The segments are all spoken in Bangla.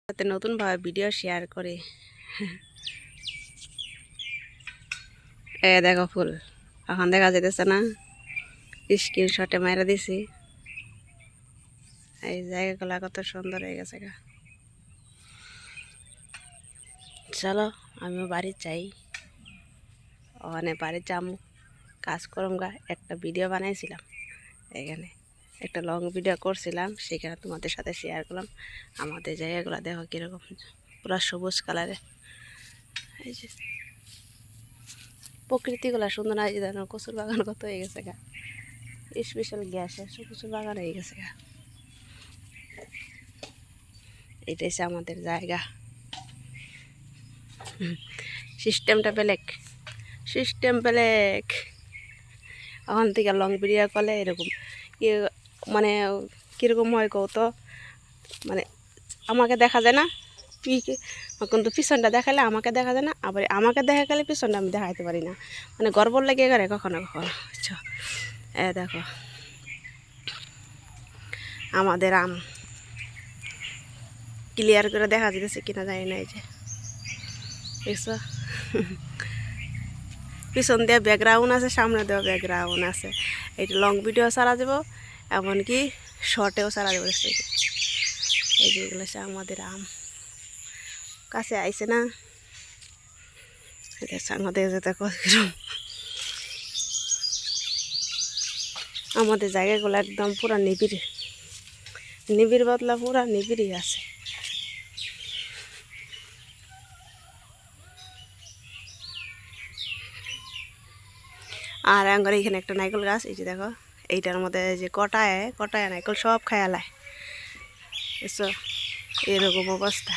সাথে নতুনভাবে ভিডিও শেয়ার করে। দেখো ফুল এখন দেখা যেতেছে না, স্ক্রিনশটে মেরে দিছি। এই জায়গাগুলো কত সুন্দর হয়ে গেছে গা। চলো আমিও বাড়ি চাই, ওখানে বাড়ি যাম, কাজ করুম গা। একটা ভিডিও বানাইছিলাম, এখানে একটা লং ভিডিও করছিলাম, সেখানে তোমাদের সাথে শেয়ার করলাম। আমাদের জায়গাগুলো দেখো কীরকম, পুরো সবুজ কালারে। এই যে প্রকৃতিগুলো সুন্দর না, যেন কচুর বাগান কত হয়ে গেছে গা, স্পেশাল গ্যাসের কচুর বাগান হয়ে গেছে গা। এটা হচ্ছে আমাদের জায়গা, সিস্টেমটা বেলেগ, সিস্টেম বেলেগ। ওখান থেকে লং ভিডিও করলে এরকম মানে কীরকম হয় কত, মানে আমাকে দেখা যায় না, কিন্তু পিছনটা দেখালে আমাকে দেখা যায় না, আবার আমাকে দেখা গেলে পিছনটা আমি দেখাইতে পারি না, মানে গর্ব লেগে গেলে কখনো কখনো। বুঝছো, দেখো আমাদের আম ক্লিয়ার করে দেখা যেতেছে কিনা জানি না। এই যে দেখছো, পিছন দিয়ে ব্যাকগ্রাউন্ড আছে, সামনে দিয়েও ব্যাকগ্রাউন্ড আছে। এইটা লং ভিডিও ছাড়া যাব, এমনকি শর্টেও ছাড়া যাবো। এই যে এগুলো হচ্ছে আমাদের আম, কাছে আইছে না, আমাদের আমাদের জায়গাগুলো একদম পুরা নিবিড়, নিবিড় বদলা পুরা নিবিড়ই আছে। আর আমার এখানে একটা নারকেল গাছ, এই যে দেখো, এইটার মধ্যে যে কটায় কটায় নারকেল সব খায়ালায়, বুঝছো, এরকম অবস্থা।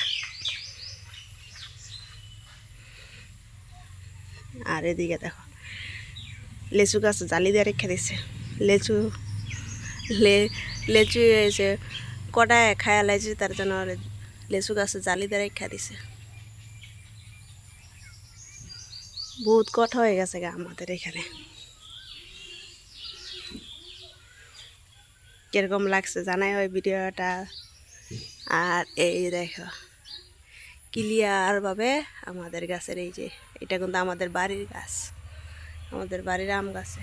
আর এদিকে দেখো লেচু গাছ জালি দিয়ে রেখে দিছে, লেচু লেচু এসে কটায় খায়ালাইছে, তার জন্য লেচু গাছ জালি দিয়ে রেখে দিছে। বহুত কঠা হয়ে গেছে গা আমাদের এখানে। কিরকম লাগছে জানাই ওই ভিডিওটা। আর এই দেখো ক্লিয়ারভাবে আমাদের গাছের, এই যে এটা কিন্তু আমাদের বাড়ির গাছ, আমাদের বাড়ির আম গাছে।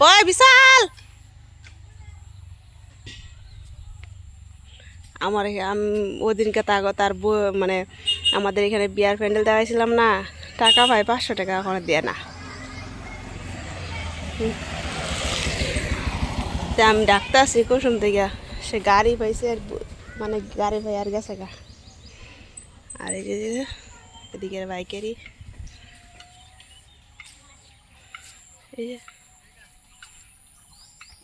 ওই বিশাল, আমার ওই দিনকে তার মানে আমাদের এখানে বিয়ার প্যান্ডেল দেওয়াইছিলাম না, টাকা পাই 500 টাকা, ওখানে দেয় না। আমি ডাক্তার আছি কুসুম থেকে, সে গাড়ি পাইছে আর মানে গাড়ি পাই আর গেছে গা। আর এই যে এদিকের বাইকেরই, এই যে